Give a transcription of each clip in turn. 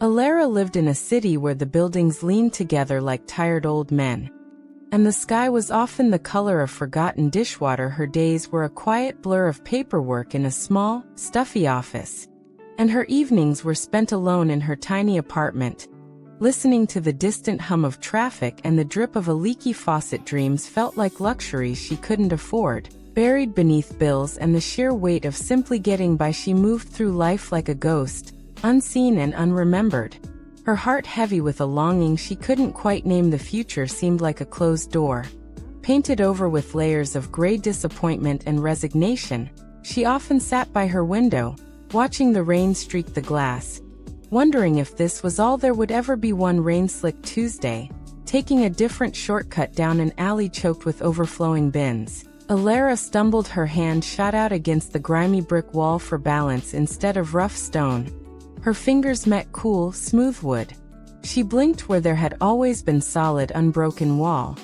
Elara lived in a city where the buildings leaned together like tired old men, and the sky was often the color of forgotten dishwater. Her days were a quiet blur of paperwork in a small, stuffy office, and her evenings were spent alone in her tiny apartment, listening to the distant hum of traffic and the drip of a leaky faucet. Dreams felt like luxuries she couldn't afford, buried beneath bills and the sheer weight of simply getting by. She moved through life like a ghost, unseen and unremembered. Her heart heavy with a longing she couldn't quite name. The future seemed like a closed door, painted over with layers of gray disappointment and resignation. She often sat by her window, watching the rain streak the glass, wondering if this was all there would ever be. One rain-slicked Tuesday, taking a different shortcut down an alley choked with overflowing bins, Elara stumbled. Her hand shot out against the grimy brick wall for balance instead of rough stone. Her fingers met cool, smooth wood. She blinked. Where there had always been solid, unbroken wall,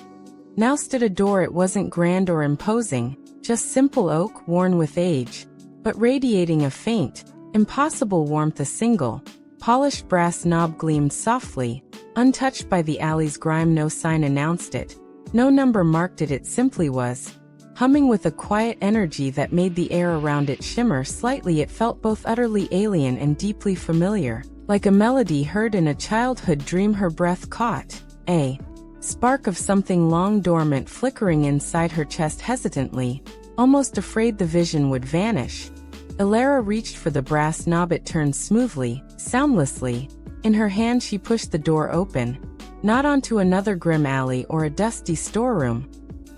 now stood a door. It wasn't grand or imposing, just simple oak, worn with age, but radiating a faint, impossible warmth. A single, polished brass knob gleamed softly, untouched by the alley's grime. No sign announced it, no number marked it. It simply was, humming with a quiet energy that made the air around it shimmer slightly. It felt both utterly alien and deeply familiar, like a melody heard in a childhood dream. Her breath caught a spark of something long dormant flickering inside her chest. Hesitantly, almost afraid the vision would vanish, Elara reached for the brass knob. It turned smoothly, soundlessly. In her hand she pushed the door open, not onto another grim alley or a dusty storeroom,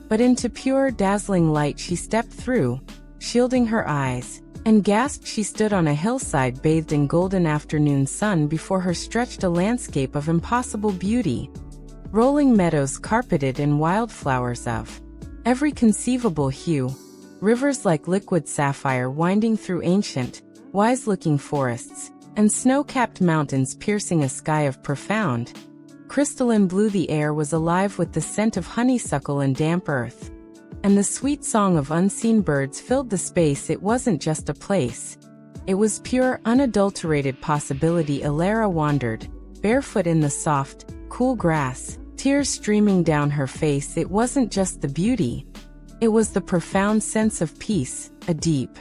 but into pure, dazzling light. She stepped through, shielding her eyes, and gasped. She stood on a hillside bathed in golden afternoon sun. Before her stretched a landscape of impossible beauty, rolling meadows carpeted in wildflowers of every conceivable hue, rivers like liquid sapphire winding through ancient, wise-looking forests, and snow-capped mountains piercing a sky of profound, crystalline blue. The air was alive with the scent of honeysuckle and damp earth, and the sweet song of unseen birds filled the space. It wasn't just a place, it was pure, unadulterated possibility. Elara wandered, barefoot in the soft, cool grass, tears streaming down her face. It wasn't just the beauty, it was the profound sense of peace, a deep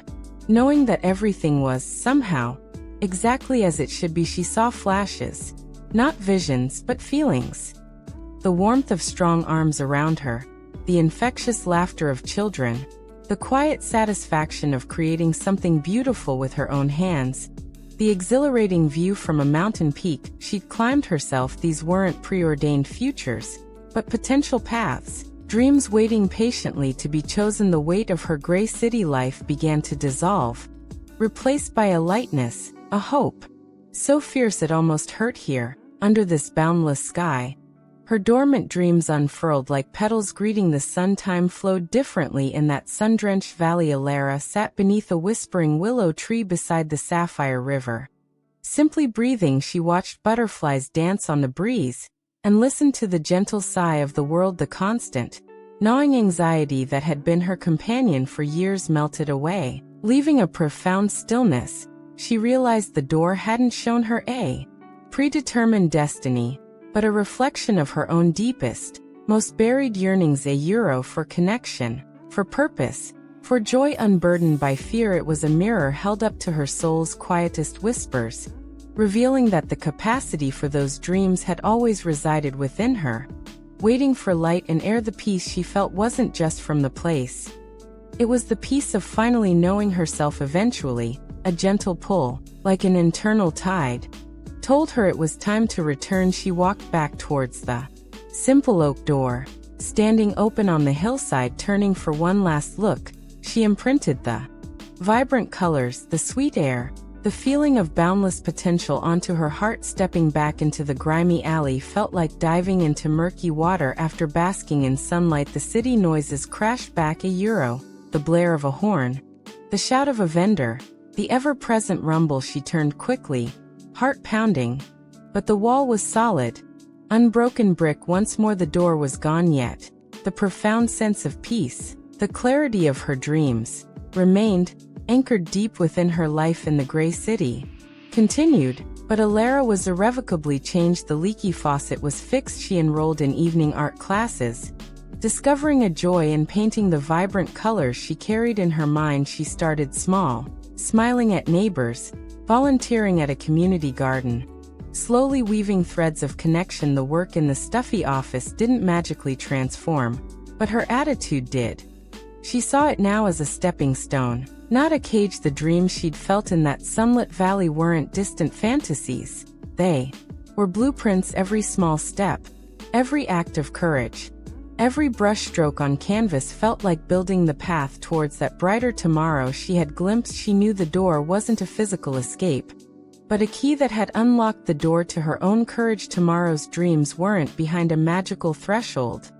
knowing that everything was, somehow, exactly as it should be. She saw flashes, not visions but feelings. The warmth of strong arms around her, the infectious laughter of children, the quiet satisfaction of creating something beautiful with her own hands, the exhilarating view from a mountain peak she'd climbed herself. These weren't preordained futures, but potential paths, dreams waiting patiently to be chosen. The weight of her gray city life began to dissolve, replaced by a lightness, a hope, so fierce it almost hurt. Here, under this boundless sky, her dormant dreams unfurled like petals greeting the sun. Time flowed differently in that sun-drenched valley. Elara sat beneath a whispering willow tree beside the sapphire river. Simply breathing, she watched butterflies dance on the breeze, and listened to the gentle sigh of the world. The constant, gnawing anxiety that had been her companion for years melted away, leaving a profound stillness. She realized the door hadn't shown her a predetermined destiny, but a reflection of her own deepest, most buried yearnings. For connection, for purpose, for joy unburdened by fear. It was a mirror held up to her soul's quietest whispers, revealing that the capacity for those dreams had always resided within her, waiting for light and air. The peace she felt wasn't just from the place, it was the peace of finally knowing herself. Eventually, a gentle pull, like an internal tide, told her it was time to return. She walked back towards the simple oak door, standing open on the hillside. Turning for one last look, she imprinted the vibrant colors, the sweet air, the feeling of boundless potential onto her heart. Stepping back into the grimy alley felt like diving into murky water after basking in sunlight. The city noises crashed back. The blare of a horn, the shout of a vendor, the ever-present rumble. She turned quickly, heart pounding, but the wall was solid, unbroken brick. Once more the door was gone, yet the profound sense of peace, the clarity of her dreams, remained, anchored deep within her life in the gray city. Continued, but Elara was irrevocably changed. The leaky faucet was fixed. She enrolled in evening art classes. Discovering a joy in painting the vibrant colors she carried in her mind, she started small, smiling at neighbors, volunteering at a community garden, slowly weaving threads of connection. The work in the stuffy office didn't magically transform, but her attitude did. She saw it now as a stepping stone, not a cage. The dreams she'd felt in that sunlit valley weren't distant fantasies. They were blueprints. Every small step, every act of courage, every brushstroke on canvas felt like building the path towards that brighter tomorrow she had glimpsed. She knew the door wasn't a physical escape, but a key that had unlocked the door to her own courage. Tomorrow's dreams weren't behind a magical threshold.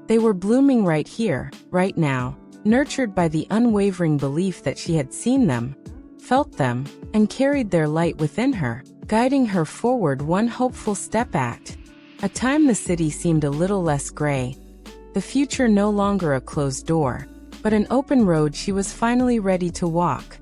They were blooming right here, right now, nurtured by the unwavering belief that she had seen them, felt them, and carried their light within her, guiding her forward one hopeful step at a time. The city seemed a little less gray. The future no longer a closed door, but an open road she was finally ready to walk.